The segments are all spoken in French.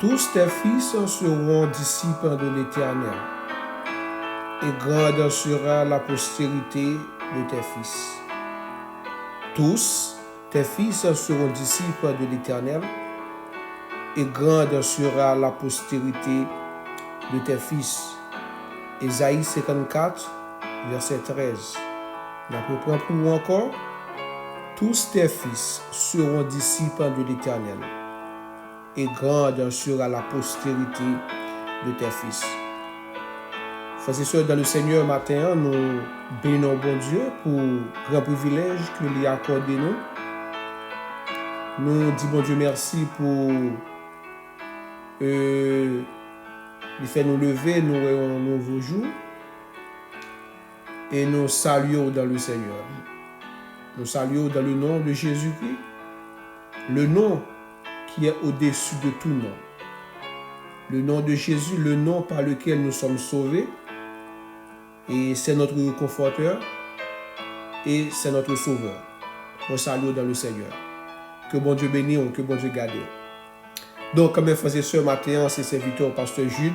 Tous tes fils seront disciples de l'Éternel, et grande sera la postérité de tes fils. Tous tes fils seront disciples de l'Éternel, et grande sera la postérité de tes fils. Ésaïe 54, verset 13. On reprend pour vous encore. Tous tes fils seront disciples de l'Éternel, et grande sera la postérité de tes fils. Frères et sœurs, dans le Seigneur, matin, nous bénissons bon Dieu pour le grand privilège qu'il lui a accordé nous. Nous disons bon Dieu merci pour lui faire nous lever, nous un nouveau jour. Et nous saluons dans le Seigneur. Nous saluons dans le nom de Jésus-Christ, le nom qui est au-dessus de tout nom. Le nom de Jésus, le nom par lequel nous sommes sauvés. Et c'est notre conforteur et c'est notre sauveur. Nous saluons dans le Seigneur. Que bon Dieu bénisse, que bon Dieu garde. Donc, comme mes frères et sœurs, matin, c'est serviteur pasteur Jude.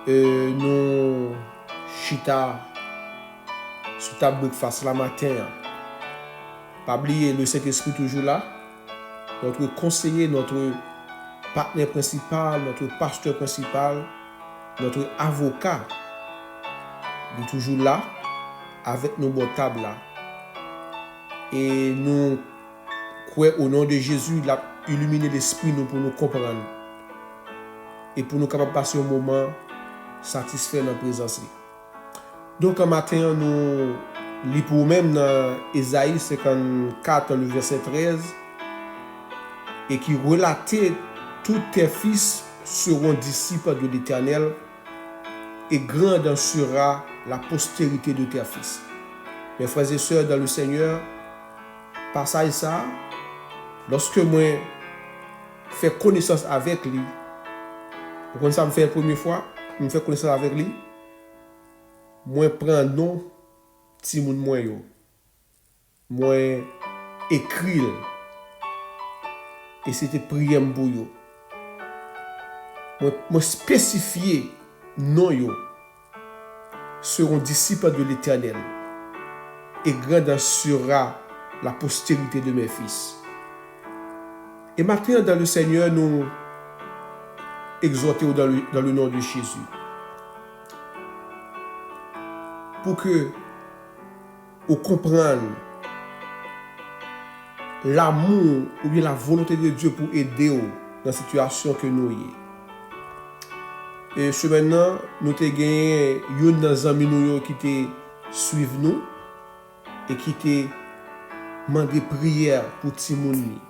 Nous chita sur table breakfast la matin. Pas oublier le Saint-Esprit toujours là. Notre conseiller, notre partenaire principal, notre pasteur principal, notre avocat. Il est toujours là, avec nos bonnes tables là. Et nous croyons au nom de Jésus, il a illuminé l'esprit nous pour nous comprendre. Et pour nous capables de passer un moment satisfait dans la présence. Donc, un matin, nous lisons pour nous-mêmes dans Ésaïe 54, le verset 13, et qui relatait tous tes fils seront disciples de l'Éternel, et grande sera la postérité de tes fils. Mes frères et sœurs dans le Seigneur, passage ça, lorsque moi fais connaissance avec lui, quand ça me fait la première fois, je fais connaissance avec lui, moi prends nom petit moun moi yo, moi écrit et c'était prière pour yo. Moi spécifier non yo seront disciples de l'Éternel, et grande sera la postérité de mes fils. Et maintenant, dans le Seigneur, nous exhortons dans le nom de Jésus. Pour que vous compreniez l'amour ou bien la volonté de Dieu pour aider vous dans la situation que nous y. Et ce maintenant, nous avons gagné un ami qui te suivre nous et qui te demandé prière pour Timouni.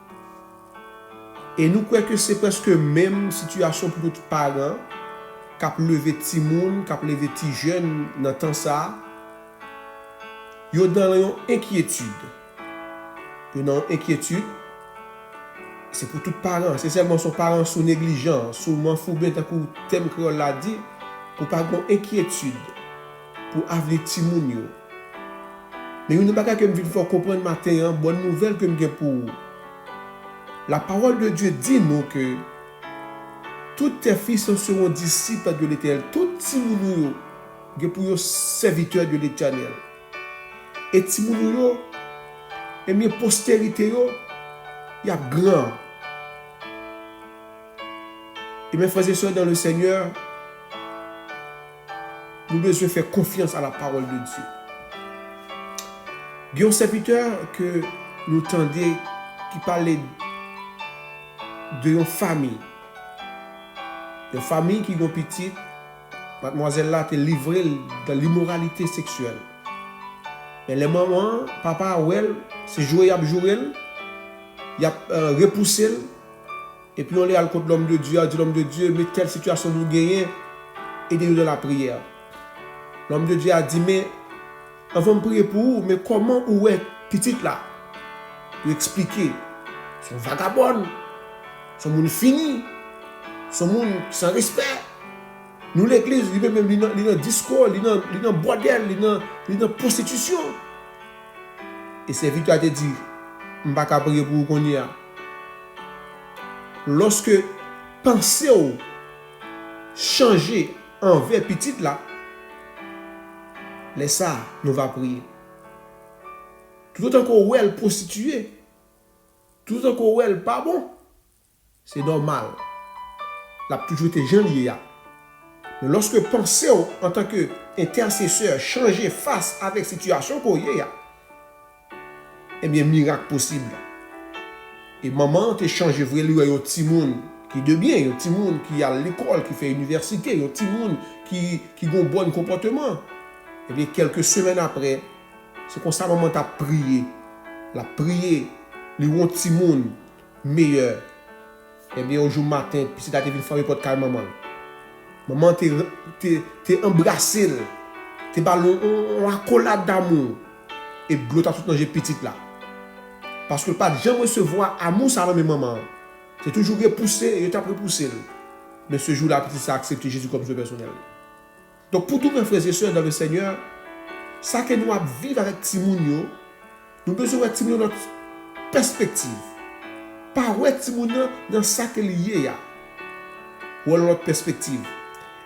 Et nous croyons que c'est presque la même situation pour d'autres parents qui ont levé Timoun, qui ont levé les jeunes dans le temps ça. Ils ont dans une inquiétude. Ils ont une inquiétude. C'est pour tous les parents. C'est seulement son parents sont négligents, souvent fou bien tant que thème créole l'a dit, pour pas avoir inquiétude, pour avoir Timoun yo. Mais une bagage que je veux comprendre matin, bonne nouvelle que je pour vous. La parole de Dieu dit nous que tous tes fils seront disciples de l'Éternel. Tout Timoun yo pour eux serviteurs de l'Éternel. Et Timoun yo, et mes postérité yo, il y a grand. Et mes frères et sœurs dans le Seigneur, nous devons faire confiance à la parole de Dieu. Il y a un serviteur que nous tendez qui parlait de une famille. Une famille qui est petite, mademoiselle là est livrée dans l'immoralité sexuelle. Mais les mamans, papa, elle, c'est jouer, il a repoussé, et puis on est à contre l'homme de Dieu, a dit l'homme de Dieu, mais telle situation nous gagne, aidez-nous dans la prière. L'homme de Dieu a dit, mais on va me prier pour vous, mais comment ou est petite là? Lui expliquer, son vagabond, son monde fini, son monde sans respect. Nous l'église, il y a même discours, il y a bordel, il y a prostitution. Et c'est vite à te dire, je ne vais pas prier pour vous qu'on y a. Lorsque pensée ou changer envers petite là, laisse ça, nous va prier. Tout autant qu'on elle prostituée, tout autant qu'on elle pas bon, c'est normal. La toujours été gens lié. Mais lorsque pensez en tant que intercesseur changer face avec situation qu'on y a, eh bien miracle possible. Et maman te changé vrai lui un petit monde qui de bien, un petit monde qui a l'école, qui fait université, un petit monde qui a un bon comportement. Et bien quelques semaines après, c'est comme ça maman t'a prié. La prié, lui un petit monde meilleur. Et bien au jour matin, puis c'est ta venu faire pour calme maman. Maman t'es embrassé, t'es ballon en accolade d'amour et bleu t'as tout dans petite là. Parce que pas de jamais recevoir amour ça dans mes mamans. C'est toujours repoussé et t'as repoussé. Mais ce jour-là, petit ça accepté Jésus comme Dieu personnel. Donc pour tous mes frères et sœurs dans le Seigneur, ça que nous vivons avec Timounio, nous besoin de Timounio notre perspective. Pas ouais Timounio dans ça que lié ou alors notre perspective.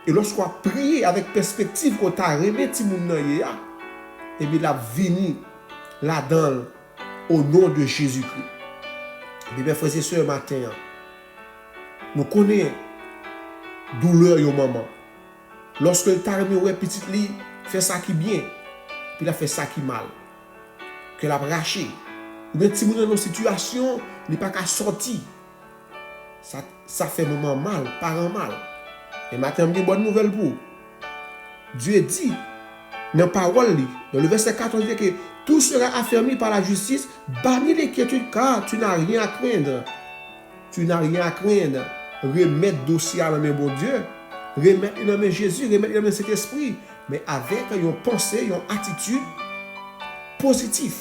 Et lorsqu'on a prié avec perspective qu'on t'a remis Timounio et bien la vini là-dedans au nom de Jésus-Christ. Mes frères et sœurs, matin, nous connaissons douleur et maman. Lorsque le tarmi ou petite li fait ça qui bien, puis il a fait ça qui mal, que l'a raché. Ou bien si dans une situation, il n'est pas qu'à sortir. Ça fait maman mal, parent mal. Et maintenant, une bonne nouvelle pour vous. Dieu dit dans la parole, dans le verset 14, il dit que tout sera affermi par la justice, banni l'inquiétude car tu n'as rien à craindre. Tu n'as rien à craindre. Remettre dossier dans mes bon Dieu, remettre dans mes Jésus, remettre dans cet esprit, mais avec une pensée, une attitude positive.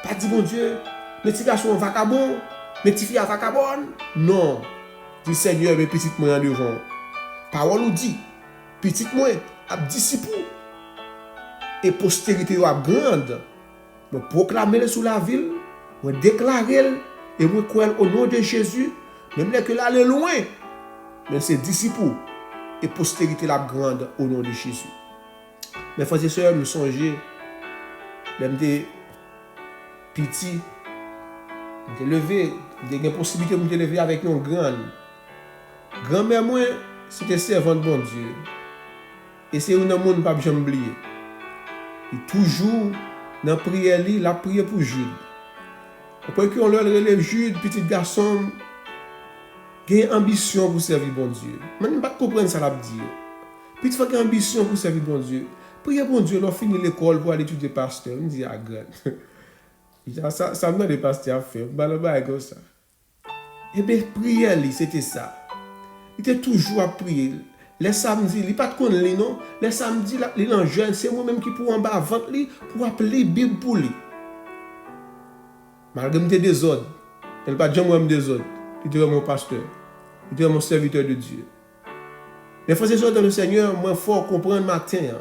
Pas dire, bon Dieu, mes petits garçons vagabonds, mes petites filles vagabondes. Non. Dit Seigneur, mes petites moyens devant. Parole nous dit, petites moyens, disciples. Et postérité est grande. Je proclamer sous la ville, je déclarer et je croire au nom de Jésus, même que là est loin, mais c'est disciples et postérité la grande au nom de Jésus. Mes frères et sœurs, nous songeons, même des petits, de lever, des possibilités de me lever avec une grande. Grand-mère, moi, c'était servante de bon Dieu. Et c'est un monde pas jamais oublié. Et toujours, dans la prière, la prière pour Jude. Après qu'on leur relève Jude, petit garçon, qui a ambition pour servir bon Dieu. Je ne peux pas comprendre ça, la dire. Petit fois qu'il a ambition pour servir bon Dieu. Priez bon Dieu, on finit l'école pour aller étudier pasteur. Je me dis, ah, grand. Ça me donne des pasteurs à faire. Comme ça. Eh bien, prière, c'était ça. Il était toujours à prier. Les samedis, il n'y a pas de connaître, non? Les samedis, les jeunes, c'est moi-même qui pour en bas vente pour appeler la Bible pour lui. Malgré mes désordres, il n'y a pas de gens des autres. Il était mon pasteur. Il était mon serviteur de Dieu. Les frères et sœurs dans le Seigneur, moi, il faut comprendre matin.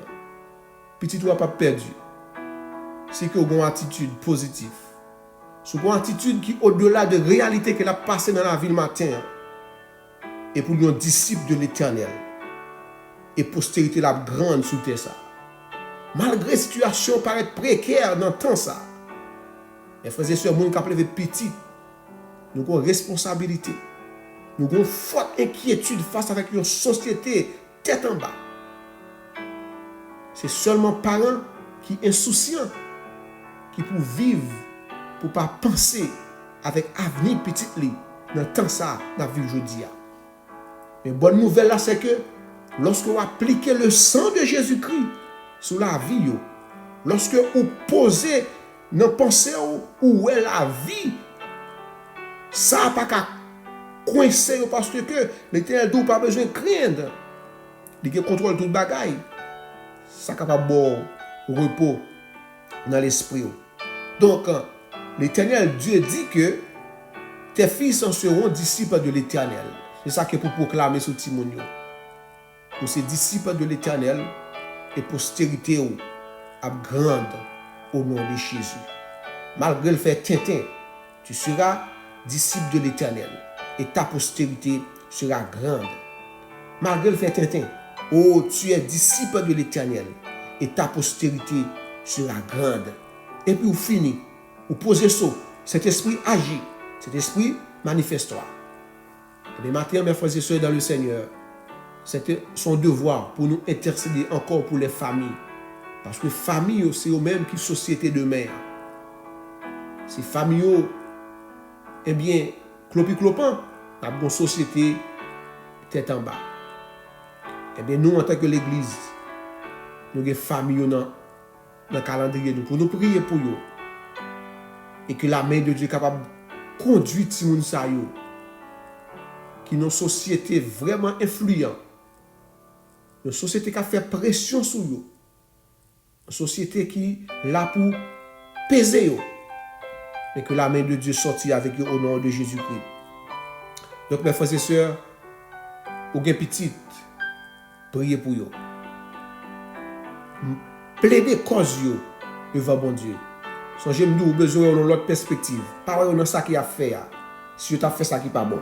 Petit toi pas perdu. C'est que vous avez une attitude positive. C'est une attitude qui au-delà de la réalité qu'elle a passée dans la vie le matin. Et pour nous, disciple de l'Éternel. Et postérité la grande sous terre ça. Malgré la situation paraît précaire dans le temps ça. Les frères et sœurs, nous avons levé petit. Nous avons une responsabilité. Nous avons une forte inquiétude face à une société tête en bas. C'est seulement parents qui sont insouciants qui peuvent vivre pour ne pas penser avec avenir petit li dans le temps ça dans la vie aujourd'hui. Mais bonne nouvelle là, c'est que lorsque vous appliquez le sang de Jésus-Christ sur la vie, lorsque vous posez dans la pensée où est la vie, ça n'a pas qu'à coincer parce que l'Éternel n'a pas besoin de craindre. Il contrôle tout le bagaille. Ça est capable de repos dans l'esprit. Donc, l'Éternel, Dieu dit que tes fils en seront disciples de l'Éternel. C'est ça que pour proclamer sur Timonio. Pour ces disciples de l'Éternel et postérité à grande au nom de Jésus. Malgré le fait tintin, tu seras disciple de l'Éternel et ta postérité sera grande. Malgré le fait Tintin, oh, tu es disciple de l'Éternel et ta postérité sera grande. Et puis, vous finissez, vous posez ça, cet esprit agit, cet esprit manifeste-toi. Et maintenant, mes frères et sœurs dans le Seigneur, c'était son devoir pour nous intercéder encore pour les familles. Parce que famille, c'est eux-mêmes qui société de mère. Ces familles, eh bien, clopi-clopant, la bonne société tête en bas. Eh bien, nous, en tant que l'Église, nous avons des familles dans le calendrier pour nous prier pour eux. Et que la main de Dieu est capable de conduire tout le monde, qui est une société vraiment influente. Une société qui a fait pression sur eux. Une société qui est là pour peser eux. Et que la main de Dieu sortit avec eux au nom de Jésus-Christ. Donc, mes frères et sœurs, ou bien petite, priez pour eux. Plaidez cause eux devant bon Dieu. Songez nous besoin de l'autre perspective. Pas dans ça qui a fait. Si tu as fait ça qui n'est pas bon.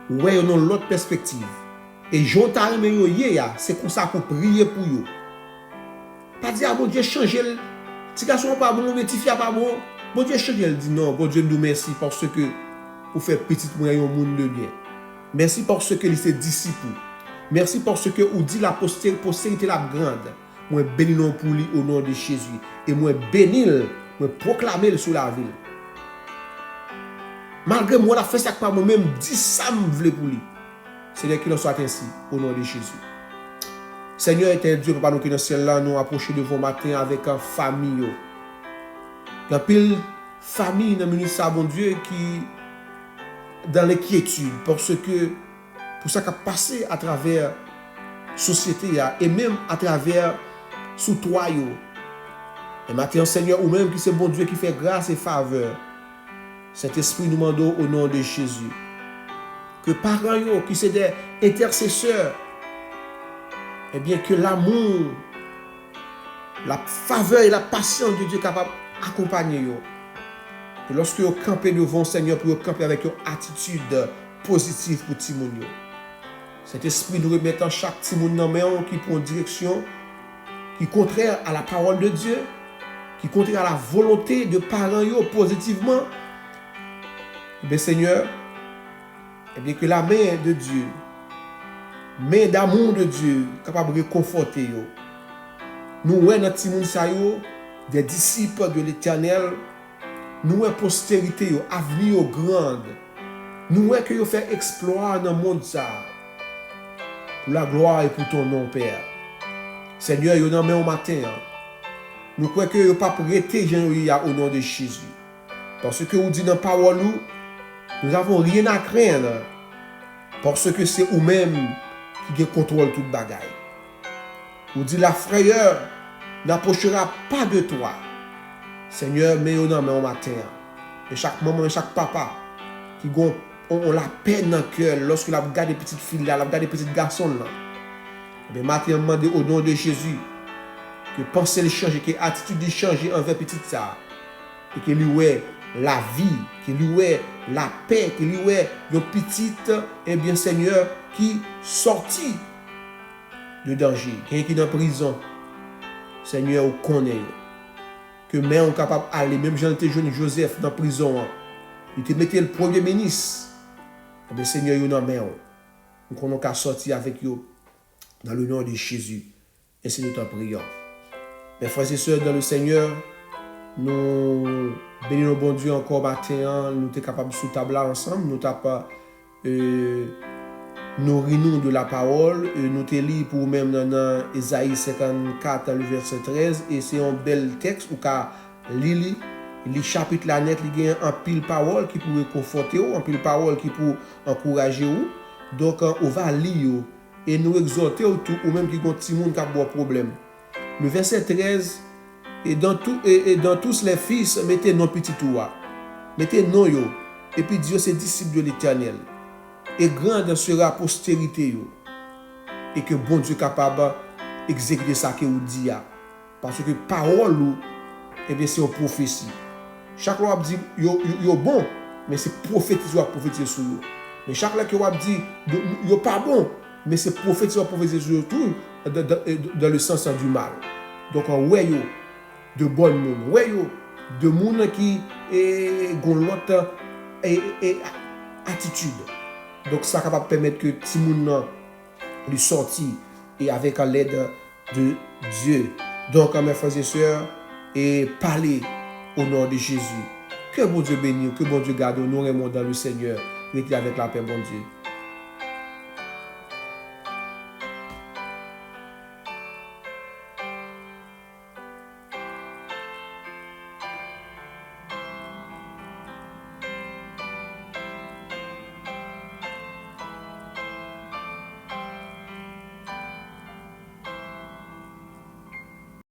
Ouais, dans l'autre perspective. Et j'entends c'est comme ça pour prier pour eux. Pas dire, bon Dieu, changez. Si garçon pas bon, mais tifia pas bon. Bon Dieu, changez. Elle dit non, bon Dieu, nous merci parce que vous faites petit moyen au monde de bien. Merci parce que c'est disciple. Merci parce que vous dit la postérité la grande. Moi bénis non pour lui au nom de Jésus. Et moi bénis, moi proclamer sur la ville. Malgré moi, la fait ça pas moi-même, dis ça me voulait pour lui. Seigneur, qu'il en soit ainsi, au nom de Jésus. Seigneur éternel Dieu, papa, nous qui dans le ciel là, nous approchons de vos matins avec une famille. Il y a pile famille dans le ministère, bon Dieu, qui dans l'inquiétude, parce que pour ça qu'a passé à travers la société et même à travers sous toi. Et maintenant, Seigneur, ou même qui c'est bon Dieu qui fait grâce et faveur, cet esprit nous demande au nom de Jésus. Que parents qui sont des intercesseurs, eh bien que l'amour, la faveur et la patience de Dieu est capable d'accompagner eux. Et lorsque vous campez devant Seigneur, pour vous camper avec une attitude positive pour tout le monde. Cet esprit nous remet en chaque petit monde dans main qui prend une direction qui est contraire à la parole de Dieu, qui est contraire à la volonté de parents positivement. Eh bien Seigneur, eh bien que la main de Dieu, main d'amour de Dieu, capable de réconforter yo. Nous, notre petit monde, des disciples de l'Éternel, nous, postérité, avenir grande, nous, que vous fait exploit dans le monde, pour la gloire et pour ton nom, Père. Seigneur, vous nous au matin, nous croyons que vous pas prêté au nom de Jésus. Parce que vous dites dans la parole, nous n'avons rien à craindre. Parce que c'est vous-même qui contrôle toute bagaille. Vous dites la frayeur n'approchera pas de toi. Seigneur, mais au matin. Et chaque maman, chaque papa qui ont la peine dans le cœur lorsque la regarde des petites filles là, la regarde des petits garçons là. Mais maintenant, demande au nom de Jésus que pensée change, que attitude change envers petit ça. Et que lui ait la vie, que lui ait la paix, que lui ait le petit, et bien Seigneur, qui sortit de danger, qui est dans la prison. Seigneur, vous connaissez. Que mère est capable d'aller, même Jean était jeune Joseph dans la prison. Il te mettait le premier ministre. Et bien Seigneur, vous dans mère. Nous avons qu'à sortir avec vous dans le nom de Jésus. Et c'est notre prière. Mes frères et sœurs dans le Seigneur, nous bénissons bon Dieu encore matin. Nous sommes capables de sous table ensemble. Nous tapons nourris-nous de la parole. Nous te lisons pour même dans Ésaïe 54, le verset 13. Et c'est un bel texte où lire les chapitres là net, il y a un pile parole qui pourrait conforter ou un pile parole qui pourrait encourager ou. Donc on va lire et nous exhorter autour ou même qui ont petit monde qui a un problème. Le verset 13 et dans tous les fils mettez nos petits toits. Mettez nos yo et puis Dieu c'est disciple de l'Éternel. Et grande sera postérité yo. Et que bon Dieu capable d'exécuter ça que vous dit. Parce que parole ou eh bien c'est une prophétie. Chaque loi dit yo bon, mais c'est prophétiser sur vous. Mais chaque fois que vous dit, il n'est pas bon, mais c'est prophétiser surtout dans le sens du mal. Donc, ouais, de bonnes monde, ouais, de monde qui ont l'autre attitude. Donc, ça capable permettre que si moun lui sortir et avec l'aide de Dieu. Donc, mes frères et sœurs, et parler au nom de Jésus. Que bon Dieu bénisse, que bon Dieu garde, nous remontons dans le Seigneur, mettez avec la paix, bon Dieu.